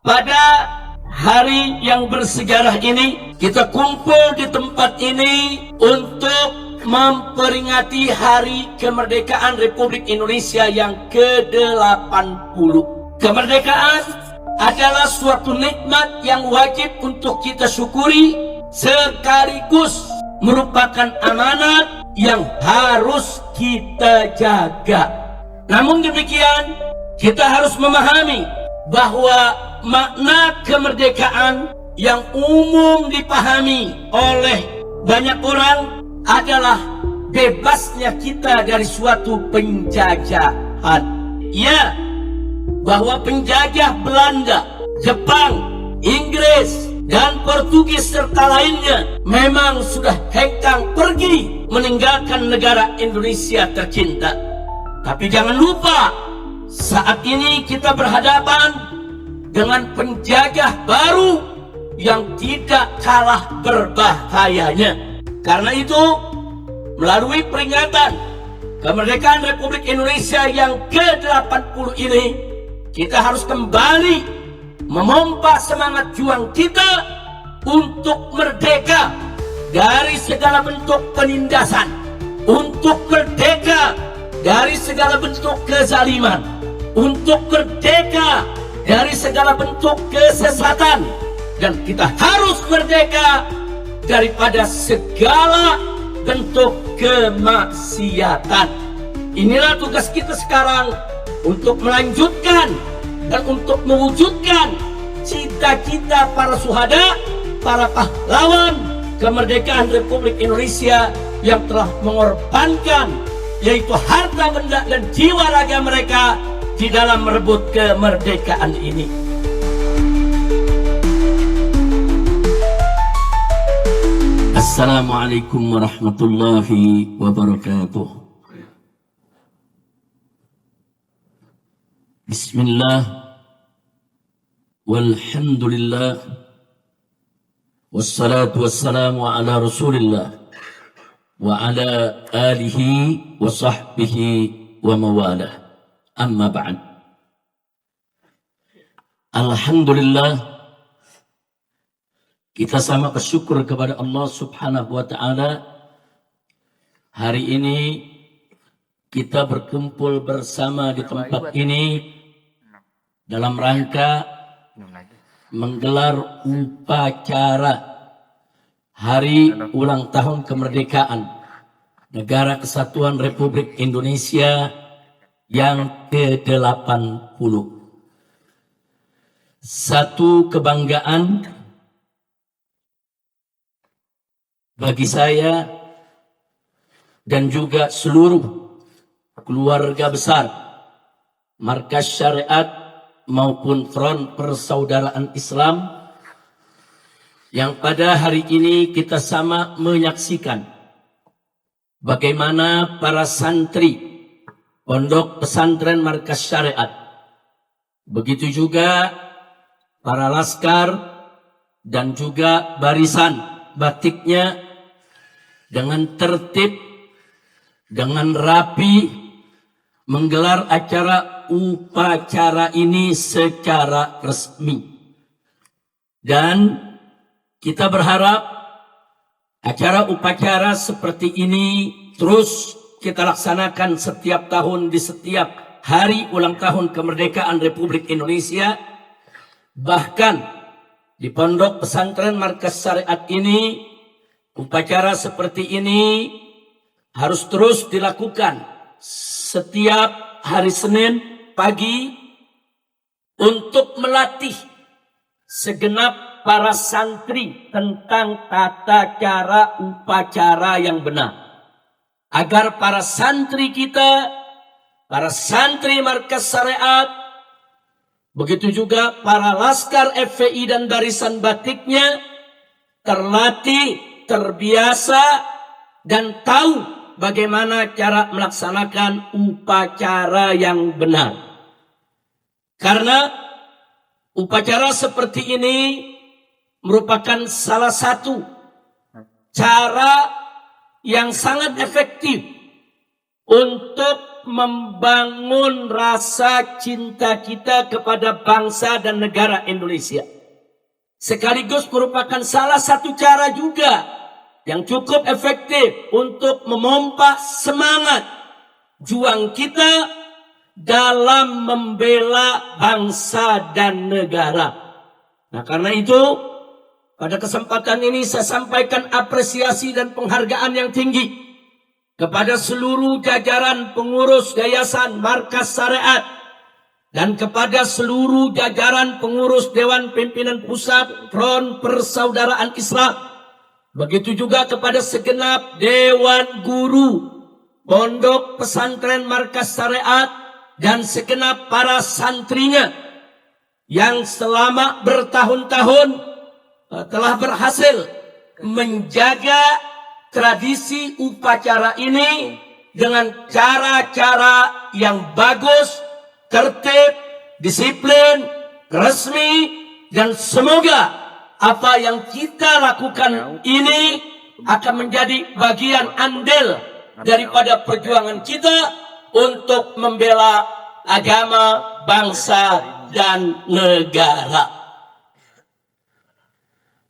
Pada hari yang bersejarah ini, kita kumpul di tempat ini untuk memperingati Hari Kemerdekaan Republik Indonesia yang ke-80. Kemerdekaan adalah suatu nikmat yang wajib untuk kita syukuri, sekaligus merupakan amanat yang harus kita jaga. Namun demikian, kita harus memahami bahwa makna kemerdekaan yang umum dipahami oleh banyak orang adalah bebasnya kita dari suatu penjajahan. Ya, bahwa penjajah Belanda, Jepang, Inggris, dan Portugis serta lainnya memang sudah hengkang pergi meninggalkan negara Indonesia tercinta. Tapi jangan lupa, saat ini kita berhadapan dengan penjajah baru yang tidak kalah berbahayanya. Karena itu, melalui peringatan Kemerdekaan Republik Indonesia yang ke-80 ini, kita harus kembali memompa semangat juang kita untuk merdeka dari segala bentuk penindasan, untuk merdeka dari segala bentuk kezaliman, untuk merdeka dari segala bentuk kesesatan, dan kita harus merdeka daripada segala bentuk kemaksiatan. Inilah tugas kita sekarang untuk melanjutkan dan untuk mewujudkan cita-cita para syuhada, para pahlawan kemerdekaan Republik Indonesia yang telah mengorbankan, yaitu harta benda dan jiwa raga mereka di dalam merebut kemerdekaan ini. Assalamualaikum warahmatullahi wabarakatuh. Bismillah, walhamdulillah, wassalatu wassalamu ala rasulillah, wa ala alihi wa sahbihi wa mawalah. Amma ba'd. Alhamdulillah, kita sama bersyukur kepada Allah Subhanahu wa ta'ala. Hari ini kita berkumpul bersama di tempat ini dalam rangka menggelar upacara Hari Ulang Tahun Kemerdekaan Negara Kesatuan Republik Indonesia yang ke-80. Satu kebanggaan bagi saya dan juga seluruh keluarga besar Markas Syariat maupun Front Persaudaraan Islam yang pada hari ini kita sama menyaksikan bagaimana para santri Pondok Pesantren Markas Syariat, begitu juga para laskar dan juga barisan batiknya dengan tertib, dengan rapi menggelar acara upacara ini secara resmi. Dan kita berharap acara upacara seperti ini terus kita laksanakan setiap tahun di setiap hari ulang tahun kemerdekaan Republik Indonesia. Bahkan di Pondok Pesantren Markas Syariat ini, upacara seperti ini harus terus dilakukan setiap hari Senin pagi untuk melatih segenap para santri tentang tata cara upacara yang benar, agar para santri kita, para santri Markas Syariat, begitu juga para laskar FPI dan barisan batiknya terlatih, terbiasa, dan tahu bagaimana cara melaksanakan upacara yang benar. Karena upacara seperti ini merupakan salah satu cara yang sangat efektif untuk membangun rasa cinta kita kepada bangsa dan negara Indonesia. Sekaligus merupakan salah satu cara juga yang cukup efektif untuk memompa semangat juang kita dalam membela bangsa dan negara. Nah, karena itu pada kesempatan ini saya sampaikan apresiasi dan penghargaan yang tinggi kepada seluruh jajaran pengurus Yayasan Markas Syariat dan kepada seluruh jajaran pengurus Dewan Pimpinan Pusat Front Persaudaraan Islam. Begitu juga kepada segenap Dewan Guru Pondok Pesantren Markas Syariat dan segenap para santrinya yang selama bertahun-tahun telah berhasil menjaga tradisi upacara ini dengan cara-cara yang bagus, tertib, disiplin, resmi, dan semoga apa yang kita lakukan ini akan menjadi bagian andil daripada perjuangan kita untuk membela agama, bangsa, dan negara.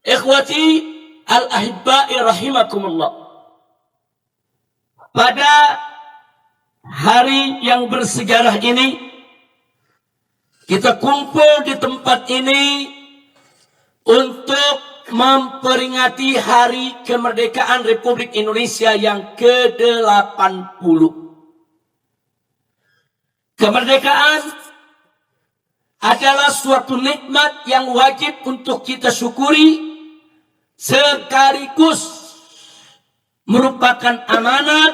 Ikhwati al-ahibba'i rahimakumullah. Pada hari yang bersejarah ini, kita kumpul di tempat ini untuk memperingati Hari Kemerdekaan Republik Indonesia yang ke-80. Kemerdekaan adalah suatu nikmat yang wajib untuk kita syukuri, sekaligus merupakan amanat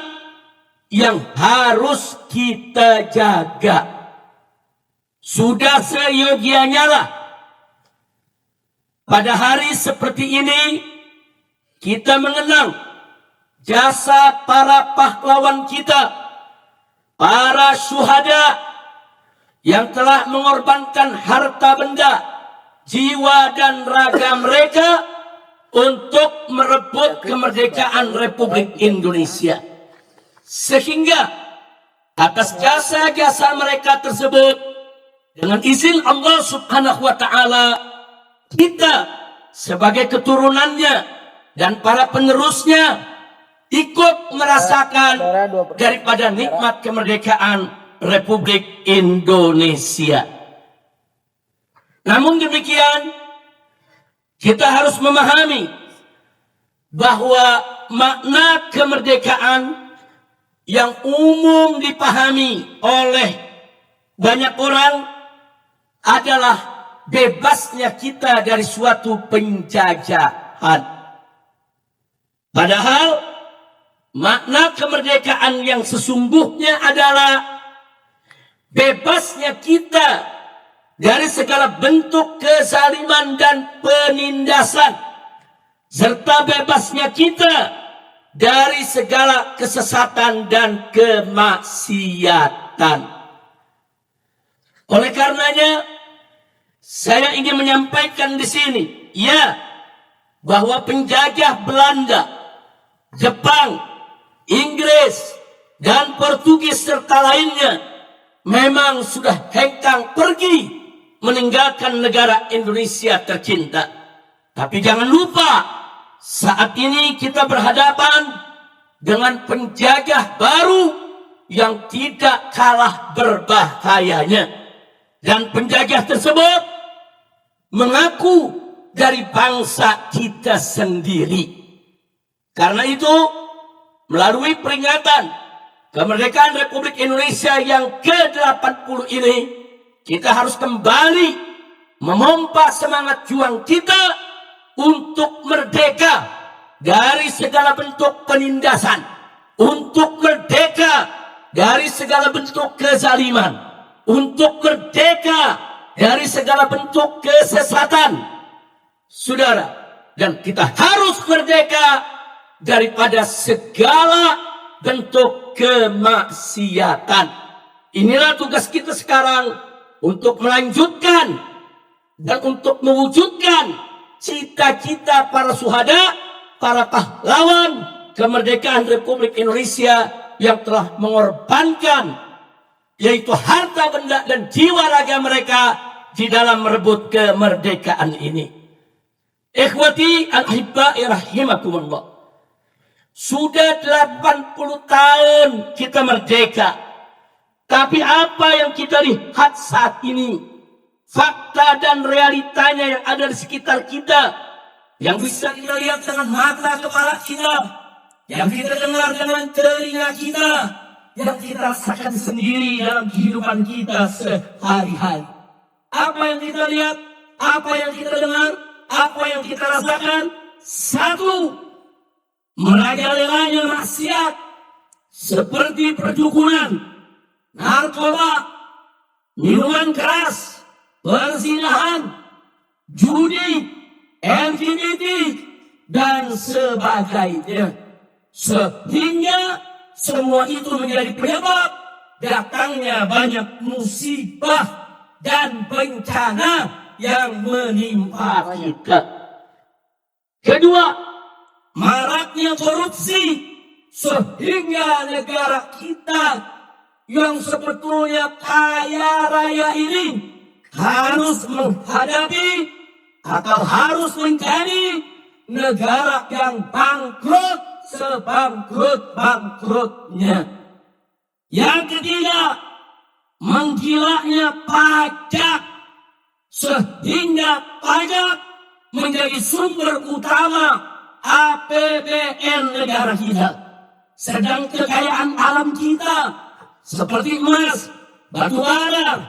yang harus kita jaga. Sudah seyogianya lah pada hari seperti ini kita mengenang jasa para pahlawan kita, para syuhada yang telah mengorbankan harta benda, jiwa dan raga mereka untuk merebut kemerdekaan Republik Indonesia. Sehingga atas jasa-jasa mereka tersebut, dengan izin Allah Subhanahu wa Ta'ala, kita sebagai keturunannya dan para penerusnya ikut merasakan daripada nikmat kemerdekaan Republik Indonesia. Namun demikian, kita harus memahami bahwa makna kemerdekaan yang umum dipahami oleh banyak orang adalah bebasnya kita dari suatu penjajahan. Padahal makna kemerdekaan yang sesungguhnya adalah bebasnya kita dari segala bentuk kezaliman dan penindasan, serta bebasnya kita dari segala kesesatan dan kemaksiatan. Oleh karenanya, saya ingin menyampaikan di sini, ya, bahwa penjajah Belanda, Jepang, Inggris, dan Portugis serta lainnya memang sudah hengkang pergi meninggalkan negara Indonesia tercinta. Tapi jangan lupa, saat ini kita berhadapan dengan penjajah baru yang tidak kalah berbahayanya. Dan penjajah tersebut mengaku dari bangsa kita sendiri. Karena itu, melalui peringatan kemerdekaan Republik Indonesia yang ke-80 ini, kita harus kembali memompa semangat juang kita untuk merdeka dari segala bentuk penindasan, untuk merdeka dari segala bentuk kezaliman, untuk merdeka dari segala bentuk kesesatan. Saudara, dan kita harus merdeka daripada segala bentuk kemaksiatan. Inilah tugas kita sekarang untuk melanjutkan dan untuk mewujudkan cita-cita para syuhada, para pahlawan kemerdekaan Republik Indonesia yang telah mengorbankan yaitu harta benda dan jiwa raga mereka di dalam merebut kemerdekaan ini. Ikhwati al-ahibba'i rahimakumullah. Sudah 80 tahun kita merdeka. Tapi apa yang kita lihat saat ini, fakta dan realitanya yang ada di sekitar kita, yang bisa kita lihat dengan mata kepala kita, yang kita dengar dengan telinga kita, yang kita rasakan sendiri dalam kehidupan kita sehari-hari. Apa yang kita lihat, apa yang kita dengar, apa yang kita rasakan, satu, merajalelanya maksiat seperti perdukunan, narkoba, minuman keras, perzinahan, judi, LGBT, dan sebagainya. Sehingga semua itu menjadi penyebab datangnya banyak musibah dan bencana yang menimpa kita. Kedua, maraknya korupsi sehingga negara kita yang sebetulnya kaya raya ini harus menghadapi atau harus menjadi negara yang bangkrut sebangkrut-bangkrutnya. Yang ketiga, menggilanya pajak sehingga pajak menjadi sumber utama APBN negara kita. Sedang kekayaan alam kita seperti emas, batu bara,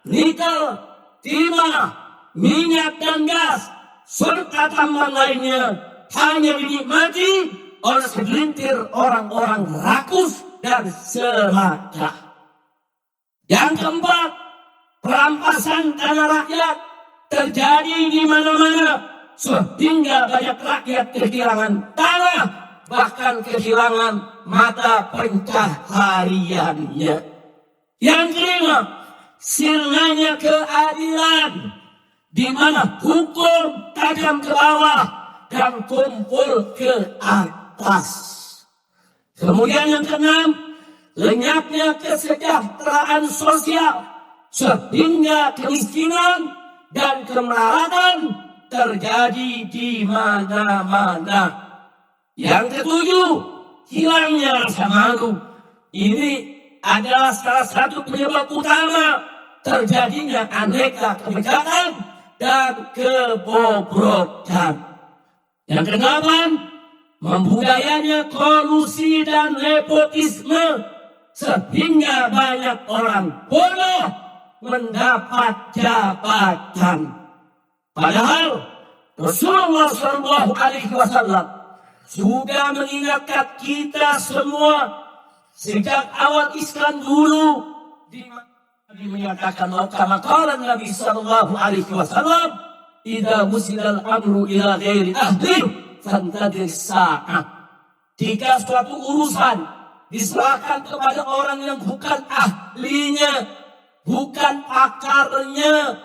nikel, timah, minyak dan gas, serta tambang lainnya hanya dinikmati oleh segelintir orang-orang rakus dan serakah. Yang keempat, perampasan tanah rakyat terjadi di mana-mana sehingga banyak rakyat kehilangan tanah, bahkan kehilangan mata pencahariannya. Yang kelima, sirnanya keadilan, di mana hukum tajam ke bawah dan tumpul ke atas. Kemudian yang keenam, lenyapnya kesejahteraan sosial sehingga kemiskinan dan kemelaratan terjadi di mana-mana. Yang ketujuh, hilangnya rasa malu. Ini adalah salah satu penyebab utama terjadinya aneka kejahatan dan kebobrokan. Yang kedelapan, membudayanya kolusi dan nepotisme sehingga banyak orang bodoh mendapat jabatan. Padahal Rasulullah SAW sudah mengingatkan kita semua sejak awal Islam dulu, di mana menyatakan kama qala Nabi SAW, idza musidal amru ila ghairi ahli fantadir sa'ah. Jika suatu urusan diserahkan kepada orang yang bukan ahlinya, bukan pakarnya,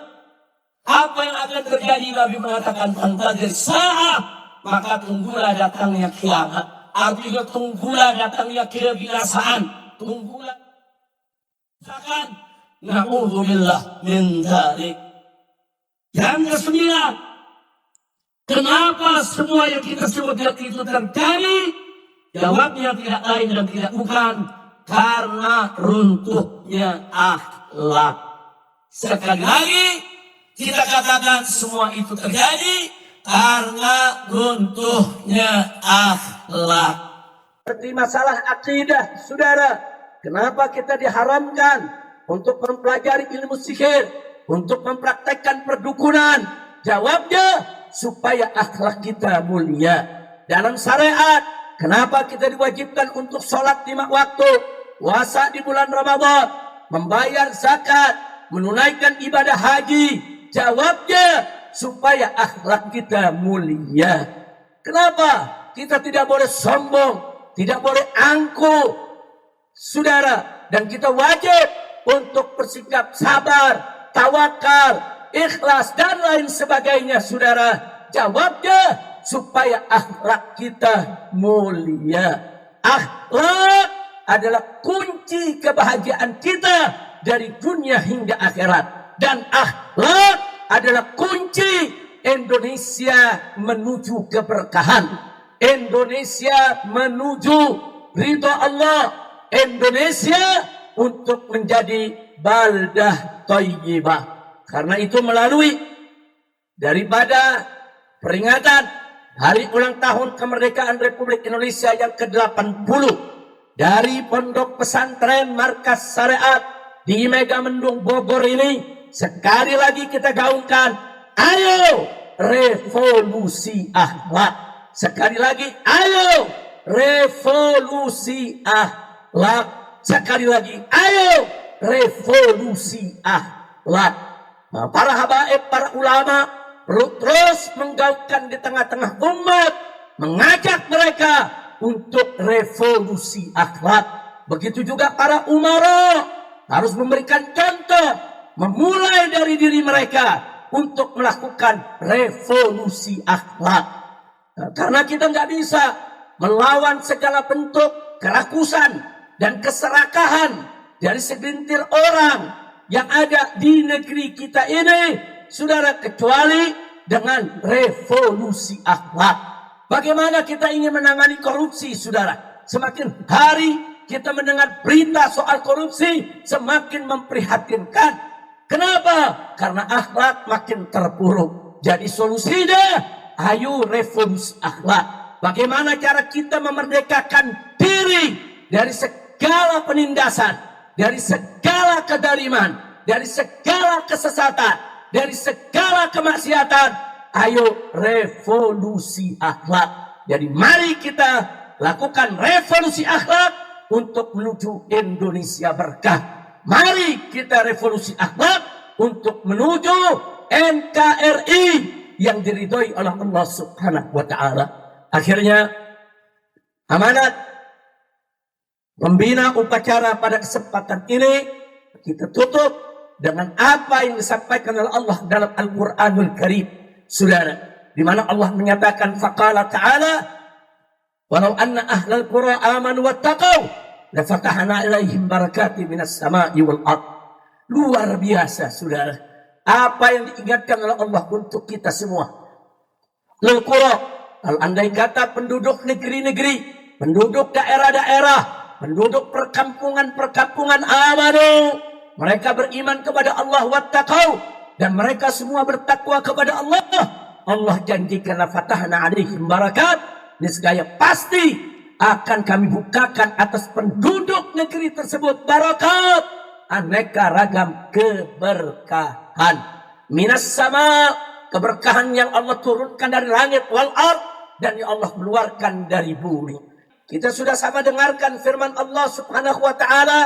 apa yang akan terjadi? Nabi mengatakan fantadir sa'ah, maka tunggulah datangnya kiamat. Artinya tunggulah datangnya kebinasaan, tunggulah misalkan na'udzubillah min dzalik. Yang kesembilan, kenapa semua yang kita sebutkan itu terjadi? Jawabnya tidak lain dan tidak bukan karena runtuhnya akhlak. Sekali lagi kita katakan semua itu terjadi karena runtuhnya akhlak. Seperti masalah akidah, saudara. Kenapa kita diharamkan untuk mempelajari ilmu sihir, untuk mempraktekkan perdukunan? Jawabnya, supaya akhlak kita mulia. Dalam syariat, kenapa kita diwajibkan untuk sholat 5 waktu, puasa di bulan Ramadan, membayar zakat, menunaikan ibadah haji? Jawabnya, supaya akhlak kita mulia. Kenapa? Kita tidak boleh sombong, tidak boleh angkuh, saudara. Dan kita wajib untuk bersikap sabar, tawakal, ikhlas, dan lain sebagainya, saudara. Jawabnya, supaya akhlak kita mulia. Akhlak adalah kunci kebahagiaan kita dari dunia hingga akhirat. Dan akhlak adalah kunci Indonesia menuju keberkahan, Indonesia menuju ridha Allah, Indonesia untuk menjadi baldah thayyibah. Karena itu melalui daripada peringatan hari ulang tahun kemerdekaan Republik Indonesia yang ke-80 dari Pondok Pesantren Markas Syariat di Megamendung Bogor ini, sekali lagi kita gaungkan, ayo revolusi akhlak. Sekali lagi, ayo revolusi akhlak. Sekali lagi, ayo revolusi akhlak. Nah, para habaib, para ulama perlu terus menggaungkan di tengah-tengah umat, mengajak mereka untuk revolusi akhlak. Begitu juga para umara harus memberikan contoh, memulai dari diri mereka untuk melakukan revolusi akhlak. Nah, karena kita nggak bisa melawan segala bentuk kerakusan dan keserakahan dari segelintir orang yang ada di negeri kita ini, saudara, kecuali dengan revolusi akhlak. Bagaimana kita ingin menangani korupsi, saudara? Semakin hari kita mendengar berita soal korupsi, semakin memprihatinkan. Kenapa? Karena akhlak makin terpuruk. Jadi solusinya, ayo revolusi akhlak. Bagaimana cara kita memerdekakan diri dari segala penindasan, dari segala kedaliman, dari segala kesesatan, dari segala kemaksiatan. Ayo revolusi akhlak. Jadi mari kita lakukan revolusi akhlak untuk menuju Indonesia berkah. Mari kita revolusi akhlak untuk menuju NKRI yang diridhoi oleh Allah Subhanahu wa taala. Akhirnya amanat pembina upacara pada kesempatan ini kita tutup dengan apa yang disampaikan oleh Allah dalam Al-Qur'anul Karim, saudara, di mana Allah menyatakan faqala ta'ala walau anna ahlal qura amanu wattaqau la fatahna ilaihim barakatin minas sama'i wal ard. Luar biasa, saudara, apa yang diingatkan oleh Allah untuk kita semua. Lil qura, kalau andai kata penduduk negeri-negeri, penduduk daerah-daerah, penduduk perkampungan-perkampungan amanu, mereka beriman kepada Allah wattaqau, dan mereka semua bertakwa kepada Allah. Allah janjikan la fatahna alaihim barakat, niscaya pasti akan kami bukakan atas penduduk negeri tersebut barakat, aneka ragam keberkahan. Minas sama, keberkahan yang Allah turunkan dari langit, wal ard, dan yang Allah keluarkan dari bumi. Kita sudah sama dengarkan firman Allah Subhanahu wa taala,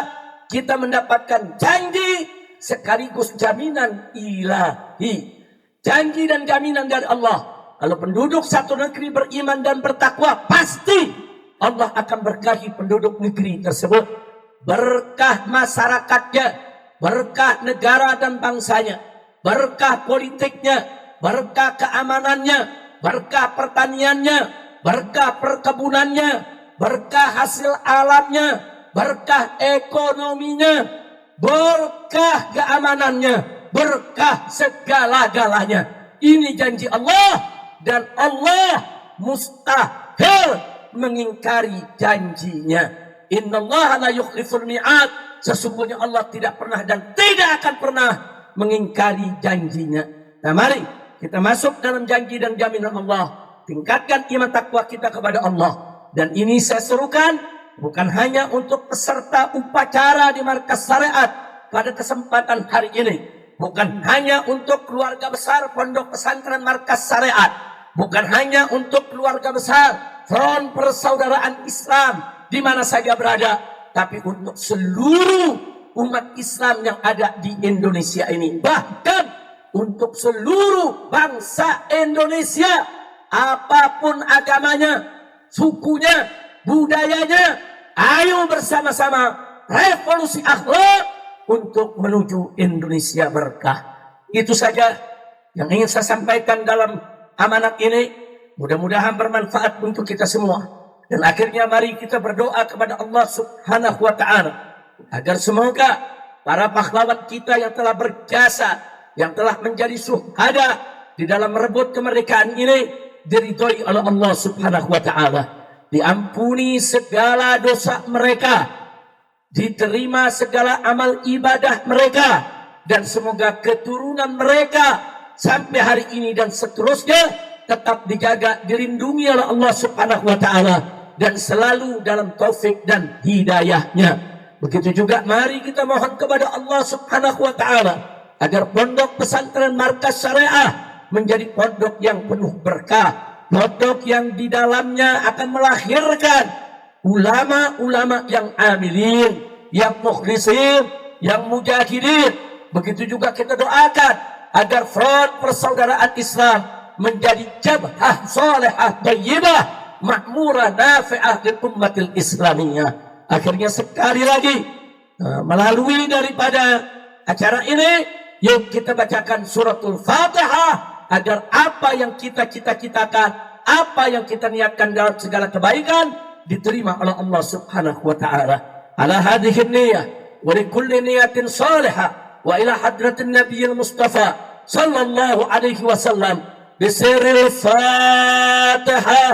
kita mendapatkan janji sekaligus jaminan ilahi. Janji dan jaminan dari Allah. Kalau penduduk satu negeri beriman dan bertakwa, pasti Allah akan berkahi penduduk negeri tersebut. Berkah masyarakatnya, berkah negara dan bangsanya, berkah politiknya, berkah keamanannya, berkah pertaniannya, berkah perkebunannya, berkah hasil alamnya, berkah ekonominya, berkah keamanannya, berkah segala-galanya. Ini janji Allah, dan Allah mustahil mengingkari janjinya. Innallaha la yukhliful mi'ad. Sesungguhnya Allah tidak pernah dan tidak akan pernah mengingkari janjinya. Nah, mari kita masuk dalam janji dan jaminan Allah. Tingkatkan iman takwa kita kepada Allah. Dan ini saya serukan bukan hanya untuk peserta upacara di Markas Syariat pada kesempatan hari ini. Bukan hanya untuk keluarga besar Pondok Pesantren Markas Syariat. Bukan hanya untuk keluarga besar Front Persaudaraan Islam di mana saja berada. Tapi untuk seluruh umat Islam yang ada di Indonesia ini. Bahkan untuk seluruh bangsa Indonesia. Apapun agamanya, sukunya, budayanya, ayo bersama-sama revolusi akhlak untuk menuju Indonesia berkah. Itu saja yang ingin saya sampaikan dalam amanat ini. Mudah-mudahan bermanfaat untuk kita semua. Dan akhirnya mari kita berdoa kepada Allah Subhanahu wa ta'ala agar semoga para pahlawan kita yang telah berjasa, yang telah menjadi syuhada di dalam merebut kemerdekaan ini, diridhoi oleh Allah Subhanahu wa taala. Diampuni segala dosa mereka, diterima segala amal ibadah mereka, dan semoga keturunan mereka sampai hari ini dan seterusnya tetap dijaga, dilindungi oleh Allah Subhanahu wa taala dan selalu dalam taufik dan hidayahnya. Begitu juga mari kita mohon kepada Allah Subhanahu wa taala agar pondok pesantren Markas Syariah menjadi pondok yang penuh berkah, pondok yang di dalamnya akan melahirkan ulama-ulama yang amilin, yang mukhlisin, yang mujahidin. Begitu juga kita doakan agar front persaudaraan Islam menjadi jabhah salihah thayyibah makmurah nafi'ah lil ummatil islamiyah. Akhirnya sekali lagi melalui daripada acara ini, yuk kita bacakan suratul Fatihah agar apa yang kita cita-citakan, apa yang kita niatkan dalam segala kebaikan diterima oleh Allah Subhanahu wa taala. Ala hadhihi niyyah wa li kulli niyatin salihah wa ila hadratin nabiyil mustafa sallallahu alaihi wasallam bisirril Fatihah.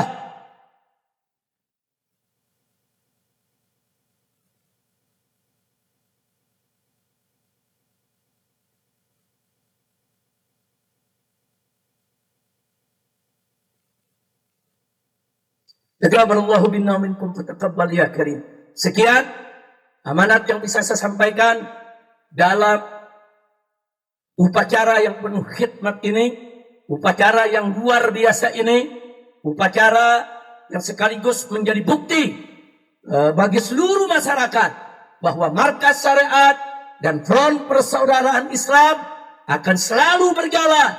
Taqabbalallahu minna wa minkum fataqabbal ya karim. Sekian amanat yang bisa saya sampaikan dalam upacara yang penuh khidmat ini, upacara yang luar biasa ini, upacara yang sekaligus menjadi bukti bagi seluruh masyarakat bahwa Markas Syariat dan Front Persaudaraan Islam akan selalu berjalan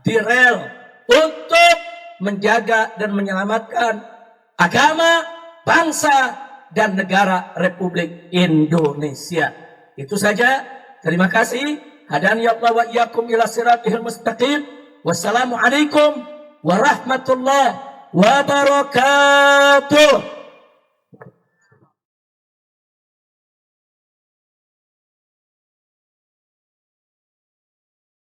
di rel untuk menjaga dan menyelamatkan agama, bangsa, dan negara Republik Indonesia. Itu saja. Terima kasih. Hadani Allah wa iyyakum ila siratihil mustaqim. Wassalamualaikum warahmatullahi wabarakatuh.